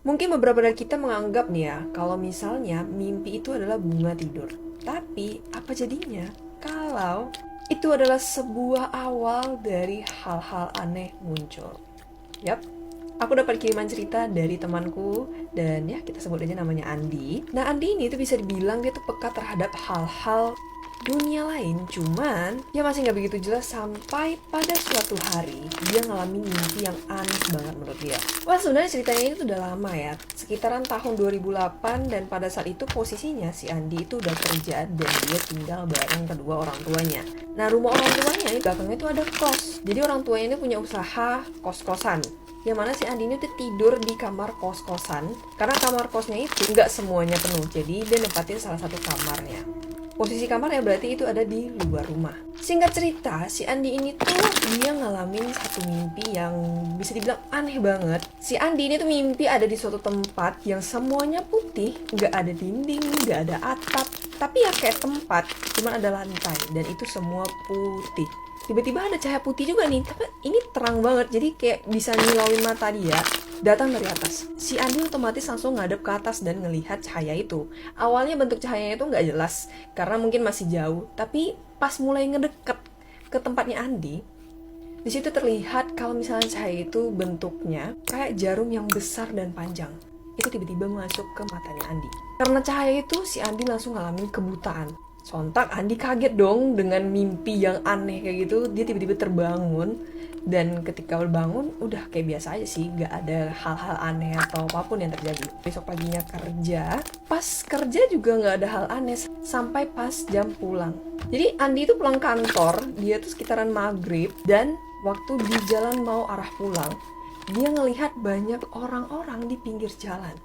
Mungkin beberapa dari kita menganggap nih ya, kalau misalnya mimpi itu adalah bunga tidur. Tapi apa jadinya kalau itu adalah sebuah awal dari hal-hal aneh muncul? Yap, aku dapat kiriman cerita dari temanku dan ya kita sebut aja namanya Andi. Nah Andi ini tuh bisa dibilang dia tuh peka terhadap hal-hal dunia lain, cuman dia masih nggak begitu jelas sampai pada suatu hari dia ngalamin mimpi yang aneh banget menurut dia. Wah sebenarnya ceritanya ini tuh udah lama ya, sekitaran tahun 2008, dan pada saat itu posisinya si Andi itu udah kerja dan dia tinggal bareng kedua orang tuanya. Nah rumah orang tuanya ini belakangnya tuh ada kos, jadi orang tuanya ini punya usaha kos-kosan yang mana si Andi ini tuh tidur di kamar kos-kosan karena kamar kosnya itu nggak semuanya penuh, jadi dia nempatin salah satu kamarnya. Posisi kamarnya berarti itu ada di luar rumah. Singkat cerita, si Andi ini tuh dia ngalamin satu mimpi yang bisa dibilang aneh banget. Si Andi ini tuh mimpi ada di suatu tempat yang semuanya putih, nggak ada dinding, nggak ada atap, tapi ya kayak tempat, cuman ada lantai dan itu semua putih. Tiba-tiba ada cahaya putih juga nih, tapi ini terang banget, jadi kayak bisa ngilauin mata dia. Datang dari atas. Si Andi otomatis langsung ngadep ke atas dan ngelihat cahaya itu. Awalnya bentuk cahayanya itu nggak jelas, karena mungkin masih jauh. Tapi pas mulai ngedeket ke tempatnya Andi, di situ terlihat kalau misalnya cahaya itu bentuknya kayak jarum yang besar dan panjang. Itu tiba-tiba masuk ke matanya Andi. Karena cahaya itu, si Andi langsung ngalamin kebutaan. Sontak Andi kaget dong dengan mimpi yang aneh kayak gitu. Dia tiba-tiba terbangun. Dan ketika bangun udah kayak biasa aja sih, gak ada hal-hal aneh atau apapun yang terjadi. Besok paginya kerja, pas kerja juga gak ada hal aneh sampai pas jam pulang. Jadi Andi itu pulang kantor, dia tuh sekitaran maghrib, dan waktu di jalan mau arah pulang, dia ngelihat banyak orang-orang di pinggir jalan.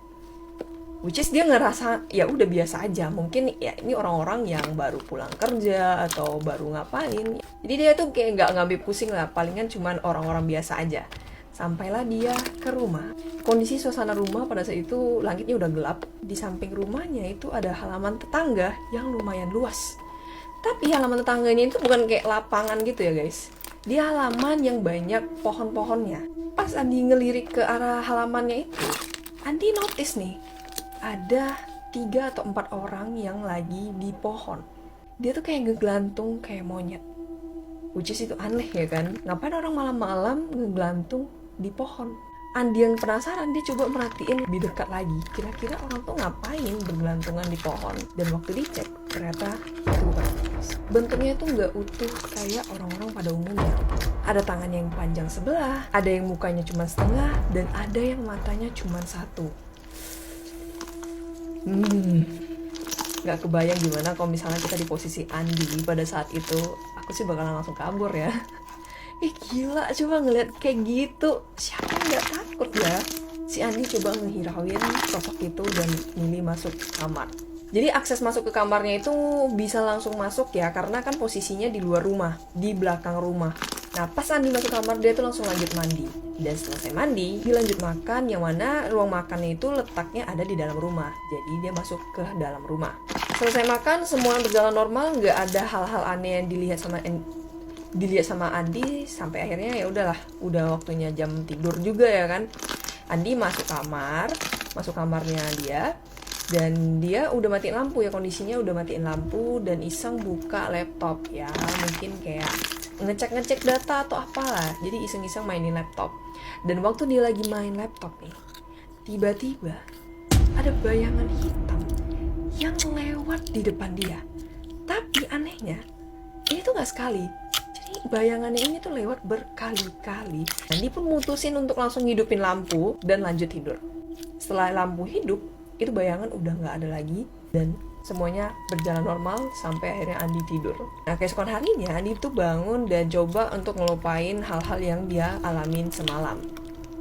Which is dia ngerasa ya udah biasa aja, mungkin ya ini orang-orang yang baru pulang kerja atau baru ngapain. Jadi dia tuh kayak nggak ngambil pusing lah, palingan cuman orang-orang biasa aja. Sampailah dia ke rumah. Kondisi suasana rumah pada saat itu langitnya udah gelap. Di samping rumahnya itu ada halaman tetangga yang lumayan luas. Tapi halaman tetangganya itu bukan kayak lapangan gitu ya guys. Di halaman yang banyak pohon-pohonnya. Pas Andi ngelirik ke arah halamannya itu, Andi notice nih, ada 3 atau 4 orang yang lagi di pohon. Dia tuh kayak ngegelantung kayak monyet. Which is itu aneh ya kan? Ngapain orang malam-malam ngegelantung di pohon? Andi yang penasaran, dia coba merhatiin lebih dekat lagi. Kira-kira orang tuh ngapain bergelantungan di pohon? Dan waktu dicek, ternyata itu bukan orang. Bentuknya tuh nggak utuh kayak orang-orang pada umumnya. Ada tangannya yang panjang sebelah, ada yang mukanya cuma setengah, dan ada yang matanya cuma satu. Gak kebayang gimana kalau misalnya kita di posisi Andi pada saat itu. Aku sih bakalan langsung kabur ya. Gila, coba ngeliat kayak gitu, siapa yang gak takut ya? Si Andi coba ngehirauin sosok itu dan milih masuk kamar. Jadi akses masuk ke kamarnya itu bisa langsung masuk ya, karena kan posisinya di luar rumah, di belakang rumah. Nah pas Andi masuk kamar, dia tuh langsung lanjut mandi. Dan selesai mandi, dia lanjut makan, yang mana ruang makannya itu letaknya ada di dalam rumah. Jadi dia masuk ke dalam rumah. Selesai makan, semua berjalan normal, nggak ada hal-hal aneh yang dilihat sama Andi. Sampai akhirnya ya udahlah, udah waktunya jam tidur juga ya kan. Andi masuk kamarnya dia. Dan dia udah matiin lampu ya, kondisinya udah matiin lampu dan iseng buka laptop ya, mungkin kayak ngecek data atau apalah. Jadi iseng-iseng mainin laptop. Dan waktu dia lagi main laptop nih, tiba-tiba ada bayangan hitam yang lewat di depan dia. Tapi anehnya, ini tuh gak sekali. Jadi bayangannya ini tuh lewat berkali-kali. Dan dia pun mutusin untuk langsung hidupin lampu dan lanjut tidur. Setelah lampu hidup, itu bayangan udah gak ada lagi dan semuanya berjalan normal sampai akhirnya Andi tidur. Nah keesokan harinya Andi tuh bangun dan coba untuk ngelupain hal-hal yang dia alamin semalam.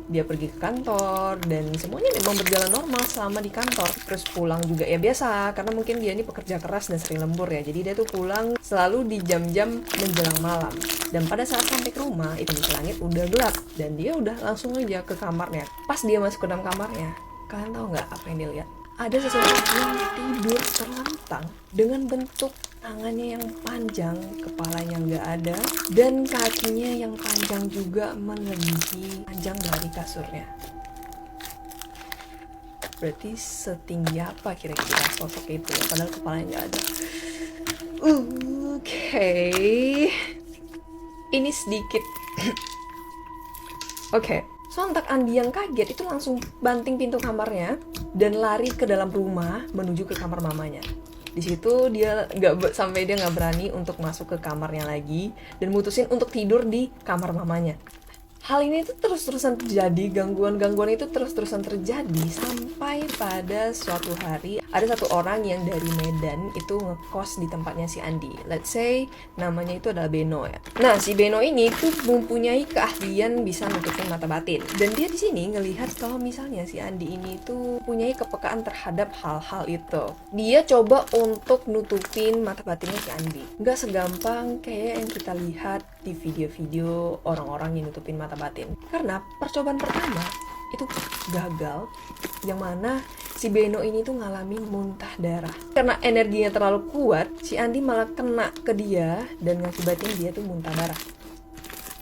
Dia pergi ke kantor dan semuanya memang berjalan normal selama di kantor. Terus pulang juga ya biasa, karena mungkin dia ini pekerja keras dan sering lembur ya. Jadi dia tuh pulang selalu di jam-jam menjelang malam. Dan pada saat sampai ke rumah, itu langit udah gelap dan dia udah langsung aja ke kamarnya. Pas dia masuk ke dalam kamarnya, kalian tahu nggak apa yang dia lihat? Ada seseorang yang tidur terlentang dengan bentuk tangannya yang panjang, kepalanya nggak ada, dan kakinya yang panjang juga melebihi panjang dari kasurnya. Berarti setinggi apa kira-kira sosok itu ya? Padahal kepalanya nggak ada. Oke. Ini sedikit. Oke. Sontak Andi yang kaget itu langsung banting pintu kamarnya dan lari ke dalam rumah menuju ke kamar mamanya. Di situ dia nggak berani untuk masuk ke kamarnya lagi dan mutusin untuk tidur di kamar mamanya. Hal ini tuh terus-terusan terjadi, gangguan-gangguan itu terus-terusan terjadi sampai pada suatu hari ada satu orang yang dari Medan itu ngekos di tempatnya si Andi. Let's say namanya itu adalah Beno ya. Nah, si Beno ini tuh mempunyai keahlian bisa nutupin mata batin. Dan dia di sini ngelihat kalau misalnya si Andi ini tuh punyai kepekaan terhadap hal-hal itu. Dia coba untuk nutupin mata batinnya si Andi. Nggak segampang kayak yang kita lihat di video-video orang-orang yang nutupin mata batin. Karena percobaan pertama itu gagal, yang mana si Beno ini tuh ngalamin muntah darah. Karena energinya terlalu kuat, si Andi malah kena ke dia dan ngakibatin dia tuh muntah darah.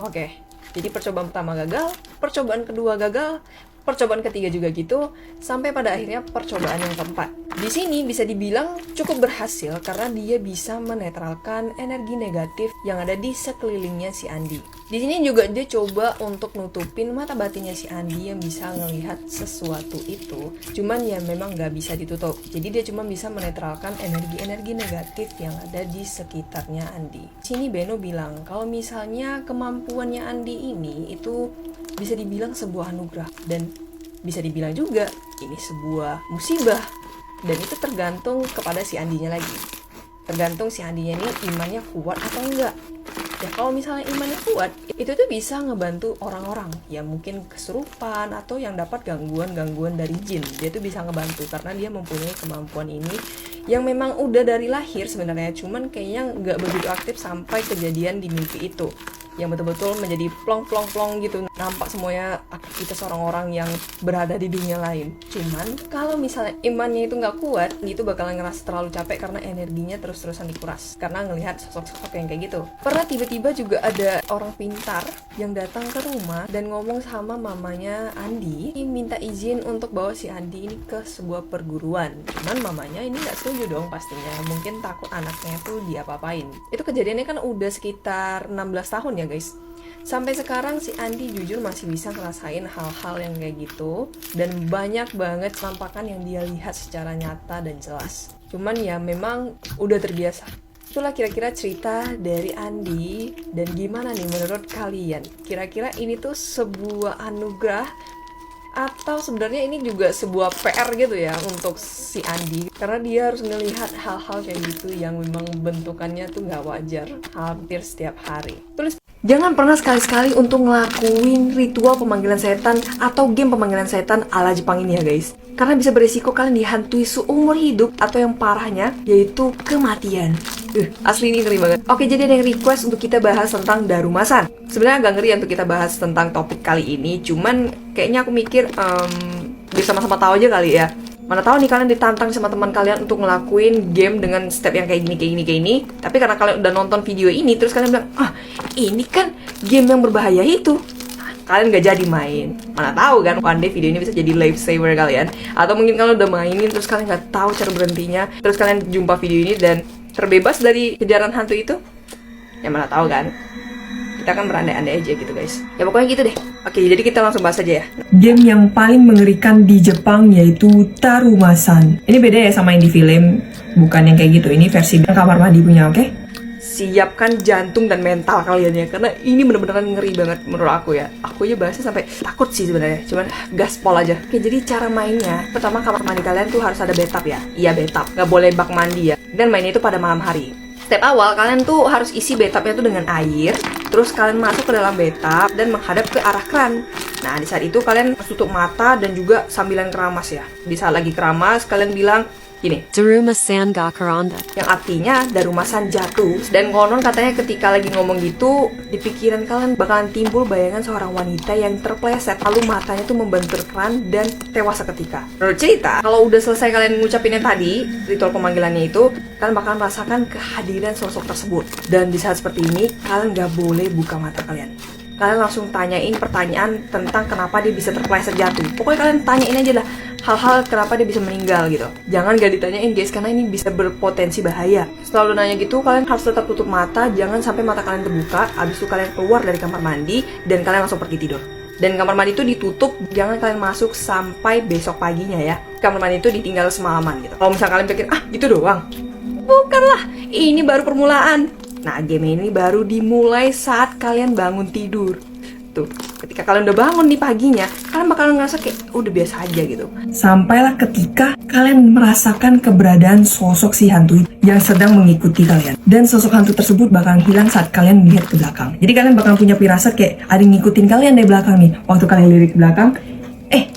Oke, jadi percobaan pertama gagal, percobaan kedua gagal, percobaan ketiga juga gitu, sampai pada akhirnya percobaan yang keempat. Di sini bisa dibilang cukup berhasil karena dia bisa menetralkan energi negatif yang ada di sekelilingnya si Andi. Di sini juga dia coba untuk nutupin mata batinnya si Andi yang bisa ngelihat sesuatu itu, cuman ya memang nggak bisa ditutup. Jadi dia cuma bisa menetralkan energi-energi negatif yang ada di sekitarnya Andi. Sini Beno bilang kalau misalnya kemampuannya Andi ini itu bisa dibilang sebuah anugerah dan bisa dibilang juga ini sebuah musibah, dan itu tergantung kepada si Andinya lagi. Tergantung si Andinya ini imannya kuat atau enggak. Ya kalau misalnya imannya kuat, itu tuh bisa ngebantu orang-orang yang mungkin kesurupan atau yang dapat gangguan-gangguan dari jin. Dia tuh bisa ngebantu karena dia mempunyai kemampuan ini yang memang udah dari lahir sebenarnya, cuman kayaknya nggak begitu aktif sampai kejadian di mimpi itu, yang betul-betul menjadi plong-plong-plong gitu, nampak semuanya aktivitas orang-orang yang berada di dunia lain. Cuman kalau misalnya imannya itu nggak kuat, itu bakalan ngerasa terlalu capek karena energinya terus-terusan dikuras karena ngelihat sosok-sosok yang kayak gitu. Pernah tiba-tiba juga ada orang pintar yang datang ke rumah dan ngomong sama mamanya Andi, minta izin untuk bawa si Andi ini ke sebuah perguruan. Cuman mamanya ini nggak setuju dong pastinya, mungkin takut anaknya tuh diapa-apain. Itu kejadiannya kan udah sekitar 16 tahun ya guys. Sampai sekarang si Andi jujur masih bisa ngerasain hal-hal yang kayak gitu, dan banyak banget penampakan yang dia lihat secara nyata dan jelas. Cuman ya memang udah terbiasa. Itulah kira-kira cerita dari Andi. Dan gimana nih menurut kalian? Kira-kira ini tuh sebuah anugerah atau sebenarnya ini juga sebuah PR gitu ya untuk si Andi, karena dia harus ngelihat hal-hal kayak gitu yang memang bentukannya tuh nggak wajar hampir setiap hari. Jangan pernah sekali-sekali untuk ngelakuin ritual pemanggilan setan atau game pemanggilan setan ala Jepang ini ya guys. Karena bisa beresiko kalian dihantui seumur hidup atau yang parahnya yaitu kematian. Asli ini ngeri banget. Oke, jadi ada yang request untuk kita bahas tentang Darumasan. Sebenarnya agak ngeri untuk kita bahas tentang topik kali ini, cuman kayaknya aku mikir biar sama-sama tahu aja kali ya. Mana tahu nih kalian ditantang sama teman kalian untuk ngelakuin game dengan step yang kayak gini. Tapi karena kalian udah nonton video ini, terus kalian bilang, ini kan game yang berbahaya itu. Kalian gak jadi main. Mana tahu kan, one day video ini bisa jadi lifesaver kalian. Atau mungkin kalian udah mainin, terus kalian gak tahu cara berhentinya. Terus kalian jumpa video ini dan terbebas dari kejaran hantu itu. Ya mana tahu kan. Kita kan berandai-andai aja gitu guys. Ya pokoknya gitu deh. Oke, jadi kita langsung bahas aja ya. Game yang paling mengerikan di Jepang yaitu Darumasan. Ini beda ya sama yang di film. Bukan yang kayak gitu. Ini versi kamar mandi punya, oke? Siapkan jantung dan mental kalian ya. Karena ini bener-bener ngeri banget menurut aku ya. Aku aja bahasnya sampai takut sih sebenarnya. Cuman gaspol aja. Oke, jadi cara mainnya. Pertama, kamar mandi kalian tuh harus ada bathtub ya. Iya, bathtub. Nggak boleh bak mandi ya. Dan mainnya itu pada malam hari. Step awal, kalian tuh harus isi bathtubnya tuh dengan air. Terus kalian masuk ke dalam bathtub dan menghadap ke arah kran. Nah, di saat itu kalian tutup mata dan juga sambilan keramas ya. Di saat lagi keramas, kalian bilang gini, Darumasan ga karanda. yang artinya Darumasan jatuh. Dan konon katanya ketika lagi ngomong gitu, di pikiran kalian bakalan timbul bayangan seorang wanita yang terpleset, lalu matanya tuh membentur keran dan tewas seketika. Menurut cerita, kalau udah selesai kalian ngucapinnya tadi, ritual pemanggilannya itu, kalian bakalan merasakan kehadiran sosok tersebut. Dan di saat seperti ini, kalian gak boleh buka mata kalian. Kalian langsung tanyain pertanyaan tentang kenapa dia bisa terpleset jatuh. Pokoknya kalian tanyain aja lah hal-hal kenapa dia bisa meninggal gitu. Jangan gak ditanyain guys, karena ini bisa berpotensi bahaya. Selalu nanya gitu, kalian harus tetap tutup mata, jangan sampai mata kalian terbuka. Abis itu kalian keluar dari kamar mandi dan kalian langsung pergi tidur. Dan kamar mandi itu ditutup, jangan kalian masuk sampai besok paginya ya. Kamar mandi itu ditinggal semalaman gitu. Kalau misalnya kalian pikir, gitu doang. Bukanlah, ini baru permulaan. Nah, game ini baru dimulai saat kalian bangun tidur. Tuh, ketika kalian udah bangun di paginya, kalian bakalan ngerasa kayak udah biasa aja gitu. Sampailah ketika kalian merasakan keberadaan sosok si hantu yang sedang mengikuti kalian. Dan sosok hantu tersebut bakalan hilang saat kalian melihat ke belakang. Jadi kalian bakalan punya firasat kayak ada yang ngikutin kalian dari belakang nih. Waktu kalian lirik ke belakang,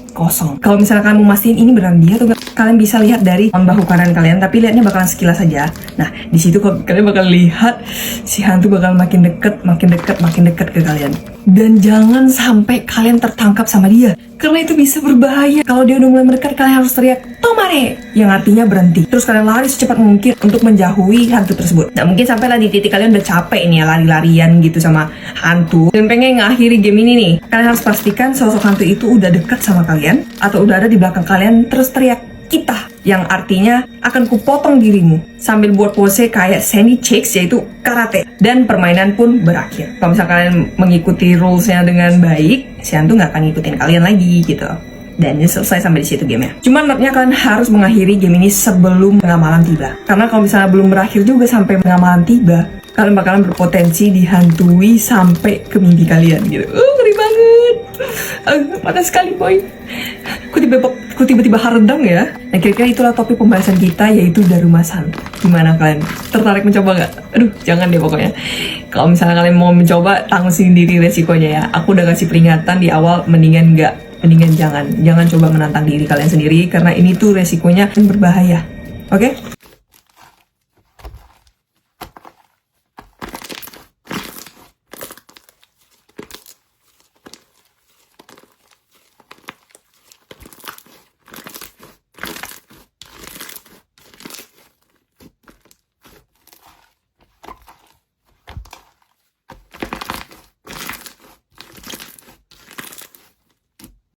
kosong. Kalau misalnya kalian mau mastiin ini beneran dia tuh, kalian bisa lihat dari bahu kanan kalian, tapi lihatnya bakalan sekilas saja. Nah, di situ kalian bakal lihat si hantu bakal makin deket ke kalian. Dan jangan sampai kalian tertangkap sama dia, karena itu bisa berbahaya. Kalau dia udah mulai mendekat, kalian harus teriak "Tomare!" yang artinya berhenti. Terus kalian lari secepat mungkin untuk menjauhi hantu tersebut. Nah, mungkin sampailah di titik kalian udah capek nih ya lari-larian gitu sama hantu dan pengen ngakhiri game ini nih. Kalian harus pastikan sosok hantu itu udah dekat sama kalian atau udah ada di belakang kalian, terus teriak "Kita!" yang artinya akan kupotong dirimu, sambil buat pose kayak Sandy Chicks, yaitu karate. Dan permainan pun berakhir. Kalau misalnya kalian mengikuti rulesnya dengan baik, si hantu nggak akan ngikutin kalian lagi gitu. Dan ini selesai sampai di situ gamenya. Cuman note-nya kalian harus mengakhiri game ini sebelum tengah malam tiba. Karena kalau misalnya belum berakhir juga sampai tengah malam tiba, kalian bakalan berpotensi dihantui sampai ke mimpi kalian gitu. Ngeri banget. Panas sekali boy. Ku tiba-tiba haredang ya. Nah, kira-kira itulah topik pembahasan kita, yaitu Darumasan. Gimana kalian? Tertarik mencoba nggak? Aduh, jangan deh pokoknya. Kalau misalnya kalian mau mencoba, tanggung sendiri resikonya ya. Aku udah kasih peringatan di awal, mendingan jangan coba menantang diri kalian sendiri, karena ini tuh resikonya berbahaya. Oke?